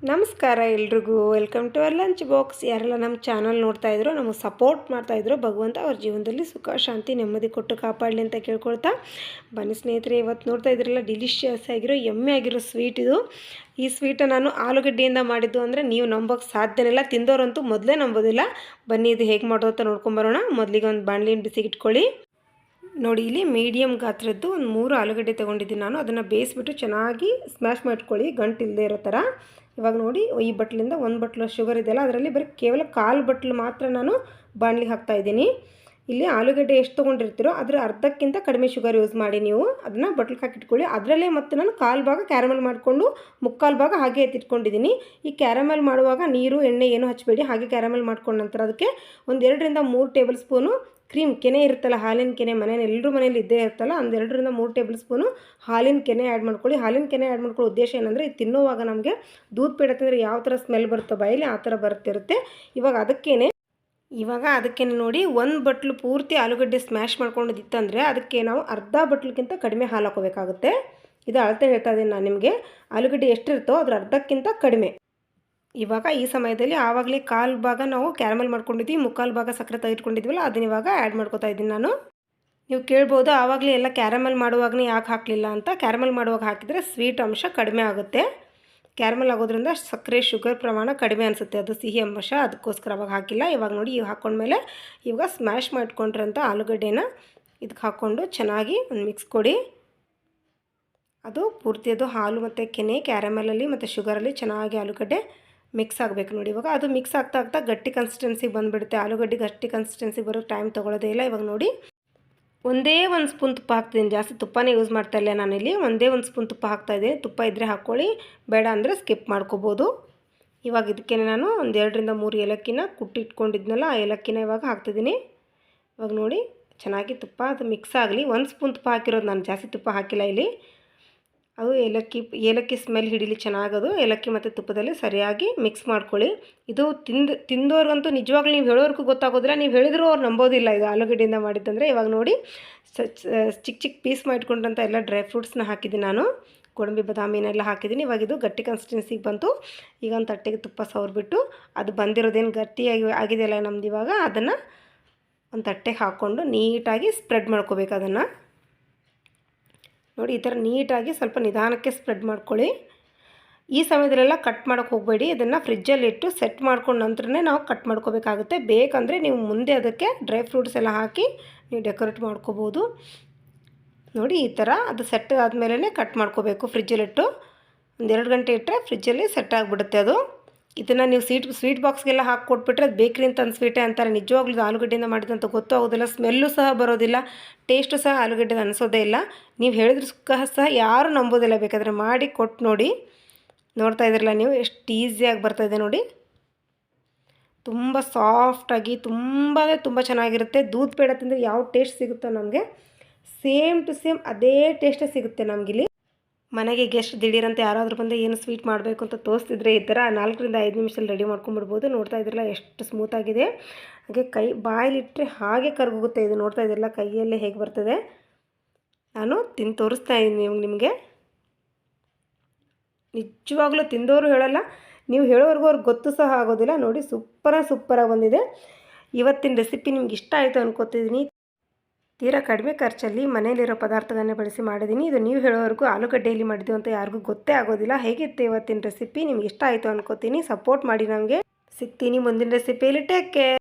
ನಮಸ್ಕಾರ ಎಲ್ರಿಗೂ. Welcome to our lunch box. ಯಾರೆಲ್ಲ ನಮ್ಮ ಚಾನಲ್ ನೋಡ್ತಾ ಇದ್ರು, ನಮಗೆ ಸಪೋರ್ಟ್ ಮಾಡ್ತಾಯಿದ್ರು, ಭಗವಂತ ಅವ್ರ ಜೀವನದಲ್ಲಿ ಸುಖ ಶಾಂತಿ ನೆಮ್ಮದಿ ಕೊಟ್ಟು ಕಾಪಾಡಲಿ ಅಂತ ಕೇಳ್ಕೊಳ್ತಾ ಬನ್ನಿ ಸ್ನೇಹಿತರೆ. ಇವತ್ತು ನೋಡ್ತಾ ಇದ್ರಲ್ಲ, ಡಿಲಿಷಿಯಸ್ ಆಗಿರೋ ಎಮ್ಮೆ ಆಗಿರೋ ಸ್ವೀಟ್ ಇದು. ಈ ಸ್ವೀಟ ನಾನು ಆಲೂಗಡ್ಡೆಯಿಂದ ಮಾಡಿದ್ದು ಅಂದರೆ ನೀವು ನಂಬೋಕ್ಕೆ ಸಾಧ್ಯನಿಲ್ಲ. ತಿಂದೋರಂತೂ ಮೊದಲೇ ನಂಬೋದಿಲ್ಲ. ಬನ್ನಿ ಇದು ಹೇಗೆ ಮಾಡೋದು ಅಂತ ನೋಡ್ಕೊಂಬರೋಣ. ಮೊದಲಿಗೆ ಒಂದು ಬಾಣಲಿನ ಬಿಸಿಗೆ ಇಟ್ಕೊಳ್ಳಿ. ನೋಡಿ, ಇಲ್ಲಿ ಮೀಡಿಯಮ್ ಗಾತ್ರದ್ದು ಒಂದು 3 ಆಲೂಗಡ್ಡೆ ತೊಗೊಂಡಿದ್ದೀನಿ ನಾನು. ಅದನ್ನು ಬೇಯಿಸ್ಬಿಟ್ಟು ಚೆನ್ನಾಗಿ ಸ್ಮ್ಯಾಶ್ ಮಾಡ್ಕೊಳ್ಳಿ, ಗಂಟು ಇಲ್ಲದೆ ಇರೋ ಥರ. ಇವಾಗ ನೋಡಿ, ಈ ಬಟ್ಲಿಂದ 1 ಬಟ್ಲು ಶುಗರ್ ಇದೆಯಲ್ಲ, ಅದರಲ್ಲಿ ಬರೀ ಕೇವಲ 1/4 ಬಟ್ಲು ಮಾತ್ರ ನಾನು ಬಾಣಲಿಗೆ ಹಾಕ್ತಾಯಿದ್ದೀನಿ. ಇಲ್ಲಿ ಆಲೂಗಡ್ಡೆ ಎಷ್ಟು ತೊಗೊಂಡಿರ್ತೀರೋ ಅದರ ಅರ್ಧಕ್ಕಿಂತ ಕಡಿಮೆ ಶುಗರ್ ಯೂಸ್ ಮಾಡಿ ನೀವು ಅದನ್ನು ಬಟ್ಲಿಗೆ ಹಾಕಿಟ್ಕೊಳ್ಳಿ. ಅದರಲ್ಲೇ ಮತ್ತು ನಾನು 1/4 ಭಾಗ ಕ್ಯಾರಮೆಲ್ ಮಾಡಿಕೊಂಡು 3/4 ಭಾಗ ಹಾಗೆ ಎತ್ತಿಟ್ಕೊಂಡಿದ್ದೀನಿ. ಈ ಕ್ಯಾರಮೆಲ್ ಮಾಡುವಾಗ ನೀರು ಎಣ್ಣೆ ಏನು ಹಚ್ಚಬೇಡಿ, ಹಾಗೆ ಕ್ಯಾರಮೆಲ್ ಮಾಡ್ಕೊಂಡ ನಂತರ ಅದಕ್ಕೆ ಒಂದು 2ರಿಂದ 3 ಟೇಬಲ್ ಸ್ಪೂನು ಕ್ರೀಮ್, ಕೆನೆ ಇರುತ್ತಲ್ಲ, ಹಾಲಿನ ಕೆನೆ, ಎಲ್ಲರೂ ಮನೇಲಿ ಇದ್ದೇ ಇರುತ್ತಲ್ಲ, ಒಂದು 2ರಿಂದ 3 ಟೇಬಲ್ ಸ್ಪೂನು ಹಾಲಿನ ಕೆನೆ ಆ್ಯಡ್ ಮಾಡ್ಕೊಳ್ಳಿ. ಹಾಲಿನ ಕೆನೆ ಆ್ಯಡ್ ಮಾಡ್ಕೊಳ್ಳೋ ಉದ್ದೇಶ ಏನಂದರೆ, ಇದು ತಿನ್ನುವಾಗ ನಮಗೆ ದೂದ್ ಪೇಡ ತಿಂದರೆ ಯಾವ ಥರ ಸ್ಮೆಲ್ ಬರುತ್ತೋ ಬಾಯಲ್ಲಿ ಆ ಥರ ಬರ್ತಿರುತ್ತೆ. ಇವಾಗ ಅದಕ್ಕೇ ನೋಡಿ, 1 ಬಟ್ಲು ಪೂರ್ತಿ ಆಲೂಗಡ್ಡೆ ಸ್ಮ್ಯಾಶ್ ಮಾಡ್ಕೊಂಡಿದ್ದಿತ್ತಂದರೆ ಅದಕ್ಕೆ ನಾವು ಅರ್ಧ ಬಟ್ಲಕ್ಕಿಂತ ಕಡಿಮೆ ಹಾಲು ಹಾಕೋಬೇಕಾಗುತ್ತೆ. ಇದು ಅಳತೆ ಹೇಳ್ತಾ ಇದ್ದೀನಿ ನಾನು ನಿಮಗೆ. ಆಲೂಗಡ್ಡೆ ಎಷ್ಟಿರುತ್ತೋ ಅದ್ರ ಅರ್ಧಕ್ಕಿಂತ ಕಡಿಮೆ. ಇವಾಗ ಈ ಸಮಯದಲ್ಲಿ ಆವಾಗಲೇ 1/4 ಭಾಗ ನಾವು ಕ್ಯಾರಮೆಲ್ ಮಾಡ್ಕೊಂಡಿದ್ವಿ, 3/4 ಭಾಗ ಸಕ್ಕರೆ ತೆಗೆದುಕೊಂಡಿದ್ವಲ್ಲ, ಅದನ್ನ ಇವಾಗ ಆ್ಯಡ್ ಮಾಡ್ಕೊತಾ ಇದ್ದೀನಿ ನಾನು. ನೀವು ಕೇಳ್ಬೋದು, ಆವಾಗಲೇ ಎಲ್ಲ ಕ್ಯಾರಮೆಲ್ ಮಾಡುವಾಗನೇ ಯಾಕೆ ಹಾಕಲಿಲ್ಲ ಅಂತ. ಕ್ಯಾರಮೆಲ್ ಮಾಡುವಾಗ ಹಾಕಿದರೆ ಸ್ವೀಟ್ ಅಂಶ ಕಡಿಮೆ ಆಗುತ್ತೆ. ಕ್ಯಾರಮೆಲ್ ಆಗೋದ್ರಿಂದ ಸಕ್ಕರೆ ಶುಗರ್ ಪ್ರಮಾಣ ಕಡಿಮೆ ಅನಿಸುತ್ತೆ, ಅದು ಸಿಹಿ ಅಂಶ, ಅದಕ್ಕೋಸ್ಕರ ಅವಾಗ ಹಾಕಿಲ್ಲ. ಇವಾಗ ನೋಡಿ, ಇವು ಹಾಕ್ಕೊಂಡ್ಮೇಲೆ ಇವಾಗ ಸ್ಮ್ಯಾಶ್ ಮಾಡ್ಕೊಂಡ್ರಂಥ ಆಲೂಗಡ್ಡೆನ ಇದಕ್ಕೆ ಹಾಕ್ಕೊಂಡು ಚೆನ್ನಾಗಿ ಒಂದು ಮಿಕ್ಸ್ ಕೊಡಿ. ಅದು ಪೂರ್ತಿ ಅದು ಹಾಲು ಮತ್ತು ಕೆನೆ ಕ್ಯಾರಮೆಲಲ್ಲಿ ಮತ್ತು ಶುಗರಲ್ಲಿ ಚೆನ್ನಾಗಿ ಆಲೂಗಡ್ಡೆ ಮಿಕ್ಸ್ ಆಗಬೇಕು. ನೋಡಿ, ಇವಾಗ ಅದು ಮಿಕ್ಸ್ ಆಗ್ತಾ ಗಟ್ಟಿ ಕನ್ಸಿಸ್ಟೆನ್ಸಿಗೆ ಬಂದುಬಿಡುತ್ತೆ. ಆಲೂಗಡ್ಡೆ ಗಟ್ಟಿ ಕನ್ಸಿಸ್ಟೆನ್ಸಿಗೆ ಬರೋ ಟೈಮ್ ತೊಗೊಳ್ಳೋದೇ ಇಲ್ಲ. ಇವಾಗ ನೋಡಿ, ಒಂದೇ 1 ಸ್ಪೂನ್ ತುಪ್ಪ ಹಾಕ್ತಿದ್ದೀನಿ, ಜಾಸ್ತಿ ತುಪ್ಪನೇ ಯೂಸ್ ಮಾಡ್ತಾ ಇಲ್ಲ ನಾನಿಲ್ಲಿ. ಒಂದೇ 1 ಸ್ಪೂನ್ ತುಪ್ಪ ಹಾಕ್ತಾಯಿದ್ದೀನಿ. ತುಪ್ಪ ಇದ್ದರೆ ಹಾಕ್ಕೊಳ್ಳಿ, ಬೇಡ ಅಂದರೆ ಸ್ಕಿಪ್ ಮಾಡ್ಕೋಬೋದು. ಇವಾಗ ಇದಕ್ಕೆ ನಾನು ಒಂದು 2ರಿಂದ 3 ಏಲಕ್ಕಿನ ಕುಟ್ಟಿಟ್ಕೊಂಡಿದ್ನಲ್ಲ, ಆ ಏಲಕ್ಕಿನ ಇವಾಗ ಹಾಕ್ತಿದ್ದೀನಿ. ಇವಾಗ ನೋಡಿ, ಚೆನ್ನಾಗಿ ತುಪ್ಪ ಅದು ಮಿಕ್ಸ್ ಆಗಲಿ. 1 ಸ್ಪೂನ್ ತುಪ್ಪ ಹಾಕಿರೋದು ನಾನು, ಜಾಸ್ತಿ ತುಪ್ಪ ಹಾಕಿಲ್ಲ ಇಲ್ಲಿ. ಅದು ಏಲಕ್ಕಿ ಸ್ಮೆಲ್ ಹಿಡೀಲಿ ಚೆನ್ನಾಗದು. ಏಲಕ್ಕಿ ಮತ್ತು ತುಪ್ಪದಲ್ಲಿ ಸರಿಯಾಗಿ ಮಿಕ್ಸ್ ಮಾಡ್ಕೊಳ್ಳಿ. ಇದು ತಿಂದೋರ್ಗಂತೂ ನಿಜವಾಗ್ಲೂ ನೀವು ಹೇಳೋರ್ಗೂ ಗೊತ್ತಾಗೋದಿಲ್ಲ. ನೀವು ಹೇಳಿದರೂ ಅವ್ರು ನಂಬೋದಿಲ್ಲ ಇದು ಆಲೂಗಡ್ಡೆಯಿಂದ ಮಾಡಿದ್ದಂದರೆ. ಇವಾಗ ನೋಡಿ, ಚಿಕ್ಕ ಪೀಸ್ ಮಾಡಿಕೊಂಡಂಥ ಎಲ್ಲ ಡ್ರೈ ಫ್ರೂಟ್ಸ್ನ ಹಾಕಿದ್ದೀನಿ ನಾನು. ಗೋಡಂಬಿ ಬಾದಾಮಿನೆಲ್ಲ ಹಾಕಿದ್ದೀನಿ. ಇವಾಗ ಇದು ಗಟ್ಟಿ ಕನ್ಸಿಸ್ಟೆನ್ಸಿಗೆ ಬಂತು. ಈಗ ಒಂದು ತಟ್ಟೆಗೆ ತುಪ್ಪ ಸವರ್ಬಿಟ್ಟು ಅದು ಬಂದಿರೋದೇನು ಗಟ್ಟಿಯಾಗಿ ಆಗಿದೆಯಲ್ಲ ನಮ್ದು, ಇವಾಗ ಅದನ್ನು ಒಂದು ತಟ್ಟೆಗೆ ಹಾಕ್ಕೊಂಡು ನೀಟಾಗಿ ಸ್ಪ್ರೆಡ್ ಮಾಡ್ಕೋಬೇಕು ಅದನ್ನು. ನೋಡಿ, ಈ ಥರ ನೀಟಾಗಿ ಸ್ವಲ್ಪ ನಿಧಾನಕ್ಕೆ ಸ್ಪ್ರೆಡ್ ಮಾಡ್ಕೊಳ್ಳಿ. ಈ ಸಮಯದಲ್ಲೆಲ್ಲ ಕಟ್ ಮಾಡೋಕ್ಕೆ ಹೋಗಬೇಡಿ. ಇದನ್ನು ಫ್ರಿಜ್ಜಲ್ಲಿ ಇಟ್ಟು ಸೆಟ್ ಮಾಡ್ಕೊಂಡು ನಂತರನೇ ನಾವು ಕಟ್ ಮಾಡ್ಕೋಬೇಕಾಗುತ್ತೆ. ಬೇಕಂದರೆ ನೀವು ಮುಂದೆ ಅದಕ್ಕೆ ಡ್ರೈ ಫ್ರೂಟ್ಸ್ ಎಲ್ಲ ಹಾಕಿ ನೀವು ಡೆಕೋರೇಟ್ ಮಾಡ್ಕೋಬೋದು. ನೋಡಿ, ಈ ಥರ ಅದು ಸೆಟ್ ಆದಮೇಲೆ ಕಟ್ ಮಾಡ್ಕೋಬೇಕು. ಫ್ರಿಜ್ಜಲ್ಲಿಟ್ಟು ಒಂದು 2 ಗಂಟೆ ಇಟ್ಟರೆ ಫ್ರಿಜ್ಜಲ್ಲಿ ಸೆಟ್ ಆಗಿಬಿಡುತ್ತೆ ಅದು. ಇದನ್ನು ನೀವು ಸ್ವೀಟ್ ಬಾಕ್ಸ್ಗೆಲ್ಲ ಹಾಕಿ ಕೊಟ್ಬಿಟ್ರೆ ಅದು ಬೇಕ್ರಿ ಅಂತ ಸ್ವೀಟೇ ಅಂತಾರೆ. ನಿಜವಾಗ್ಲೂ ಆಲೂಗಡ್ಡೆಯಿಂದ ಮಾಡಿದಂತ ಗೊತ್ತೂ ಆಗೋದಿಲ್ಲ, ಸ್ಮೆಲ್ಲು ಸಹ ಬರೋದಿಲ್ಲ, ಟೇಸ್ಟು ಸಹ ಆಲೂಗಡ್ಡೆದು ಅನಿಸೋದೇ ಇಲ್ಲ. ನೀವು ಹೇಳಿದ್ರು ಸಹ ಯಾರೂ ನಂಬೋದಿಲ್ಲ. ಬೇಕಾದರೆ ಮಾಡಿ ಕೊಟ್ಟು ನೋಡಿ. ನೋಡ್ತಾ ಇದ್ರಲ್ಲ ನೀವು, ಎಷ್ಟು ಈಸಿಯಾಗಿ ಬರ್ತಾಯಿದೆ ನೋಡಿ. ತುಂಬ ಸಾಫ್ಟಾಗಿ ತುಂಬ ಚೆನ್ನಾಗಿರುತ್ತೆ. ದೂದ್ ಪೇಡ ತಿಂದರೆ ಯಾವ ಟೇಸ್ಟ್ ಸಿಗುತ್ತೋ ನಮಗೆ, ಸೇಮ್ ಟು ಸೇಮ್ ಅದೇ ಟೇಸ್ಟೇ ಸಿಗುತ್ತೆ ನಮಗಿಲ್ಲಿ. ಮನೆಗೆ ಗೆಸ್ಟ್ ದಿಢೀರಂತ ಯಾರಾದರೂ ಬಂದು ಏನು ಸ್ವೀಟ್ ಮಾಡಬೇಕು ಅಂತ ತೋರಿಸ್ತಿದ್ರೆ ಈ ಥರ 4ರಿಂದ 5 ನಿಮಿಷದಲ್ಲಿ ರೆಡಿ ಮಾಡ್ಕೊಂಡ್ಬಿಡ್ಬೋದು. ನೋಡ್ತಾ ಇದ್ರಲ್ಲ ಎಷ್ಟು ಸ್ಮೂತಾಗಿದೆ. ಹಾಗೆ ಬಾಯಲ್ಲಿಟ್ಟರೆ ಹಾಗೆ ಕರಗೋಗುತ್ತೆ ಇದು. ನೋಡ್ತಾ ಇದ್ರಲ್ಲ ಕೈಯಲ್ಲೇ ಹೇಗೆ ಬರ್ತದೆ. ನಾನು ತಿಂದು ತೋರಿಸ್ತಾ ಇದ್ದೀನಿ ನಿಮಗೆ. ನಿಜವಾಗ್ಲೂ ತಿಂದವರು ಹೇಳಲ್ಲ, ನೀವು ಹೇಳೋವರೆಗೂ ಅವ್ರಿಗೆ ಗೊತ್ತು ಸಹ ಆಗೋದಿಲ್ಲ. ನೋಡಿ, ಸೂಪರಾಗಿ ಬಂದಿದೆ. ಇವತ್ತಿನ ರೆಸಿಪಿ ನಿಮ್ಗೆ ಇಷ್ಟ ಆಯಿತು ಅನ್ಕೋತಿದ್ದೀನಿ. ತೀರಾ ಕಡಿಮೆ ಖರ್ಚಲ್ಲಿ ಮನೇಲಿರೋ ಪದಾರ್ಥಗಳನ್ನೇ ಬಳಸಿ ಮಾಡಿದ್ದೀನಿ. ಇದು ನೀವು ಹೇಳೋವರೆಗೂ ಆಲೂಗಡ್ಡೆಯಲ್ಲಿ ಮಾಡಿದ್ದು ಅಂತ ಯಾರಿಗೂ ಗೊತ್ತೇ ಆಗೋದಿಲ್ಲ. ಹೇಗಿತ್ತು ಇವತ್ತಿನ ರೆಸಿಪಿ? ನಿಮ್ಗೆ ಇಷ್ಟ ಆಯಿತು ಅನ್ಕೋತೀನಿ. ಸಪೋರ್ಟ್ ಮಾಡಿ ನಮಗೆ. ಸಿಗ್ತೀನಿ ಮುಂದಿನ ರೆಸಿಪಿಯಲ್ಲಿ. Take care.